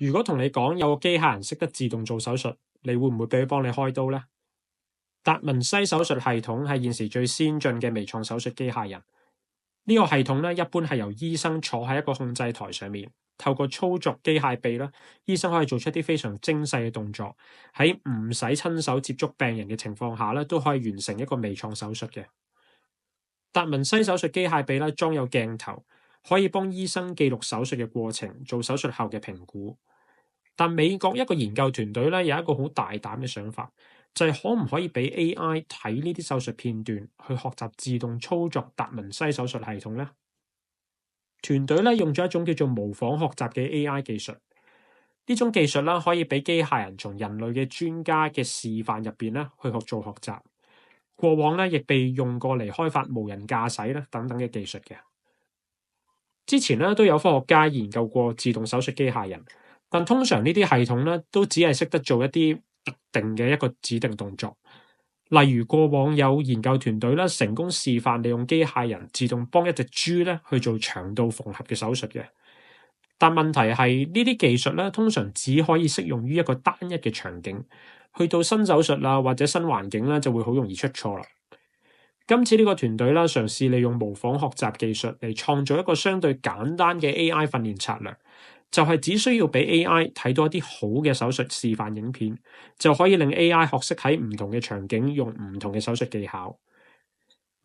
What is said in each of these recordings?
如果同你講有個機械人識得自動做手術，你會唔會俾佢幫你開刀呢？達文西手術系統係現時最先進嘅微創手術機械人。呢個系統咧，一般係由醫生坐喺一個控制台上面，透過操作機械臂啦，醫生可以做出一啲非常精細嘅動作，喺唔使親手接觸病人嘅情況下咧，都可以完成一個微創手術嘅。達文西手術機械臂咧，裝有鏡頭，可以幫醫生記錄手術嘅過程，做手術後嘅評估。但美國一個研究團隊咧，有一個好大膽嘅想法，就係可唔可以俾 AI 睇呢啲手術片段，去學習自動操作達文西手術系統呢？團隊咧用咗一種叫做模仿學習嘅 AI 技術，呢種技術啦可以俾機械人從人類嘅專家嘅示範入邊咧去做學習。過往咧亦被用過嚟開發無人駕駛咧等等嘅技術嘅。之前咧都有科學家研究過自動手術機械人。但通常呢啲系統咧，都只係識得做一啲特定嘅一個指定動作。例如過往有研究團隊咧，成功示範利用機械人自動幫一隻豬咧去做腸道縫合嘅手術嘅。但問題係呢啲技術咧，通常只可以適用於一個單一嘅場景，去到新手術啦或者新環境咧，就會好容易出錯啦。今次呢個團隊啦，嘗試利用模仿學習技術嚟創造一個相對簡單嘅 AI 訓練策略。就係只需要俾 AI 睇到一啲好嘅手術示範影片，就可以令 AI 學識喺唔同嘅場景用唔同嘅手術技巧。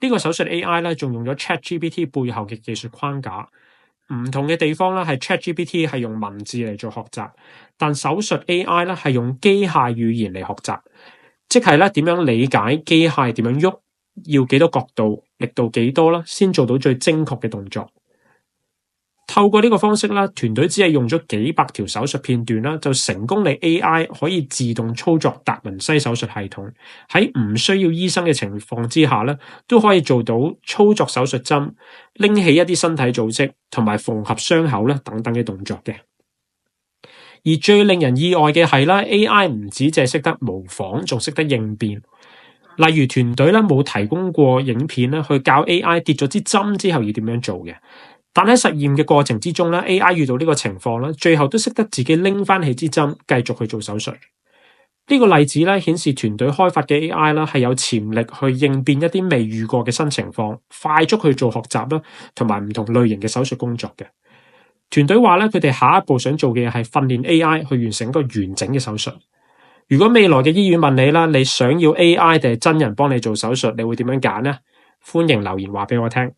呢個手術 AI 咧，仲用咗 ChatGPT 背後嘅技術框架。唔同嘅地方咧，係 ChatGPT 係用文字嚟做學習，但手術 AI 咧係用機械語言嚟學習，即係咧點樣理解機械點樣喐，要幾多角度、力度幾多啦，先做到最精確嘅動作。透過呢個方式啦，團隊只係用咗幾百條手術片段啦，就成功令 AI 可以自動操作達文西手術系統，喺唔需要醫生嘅情況之下咧，都可以做到操作手術針、拎起一啲身體組織同埋縫合傷口咧等等嘅動作嘅。而最令人意外嘅係啦，AI 唔止淨係識得模仿，仲識得應變。例如團隊咧冇提供過影片咧去教 AI 跌咗支針之後要點樣做嘅。但喺實驗嘅過程之中咧 ，AI 遇到呢個情況咧，最後都識得自己拎翻起支針，繼續去做手術。呢個例子咧顯示團隊開發嘅 AI 啦係有潛力去應變一啲未遇過嘅新情況，快速去做學習啦，同埋唔同類型嘅手術工作嘅。團隊話咧，佢哋下一步想做嘅嘢係訓練 AI 去完成一個完整嘅手術。如果未來嘅醫院問你啦，你想要 AI 定係真人幫你做手術，你會點樣揀呢？歡迎留言話俾我聽。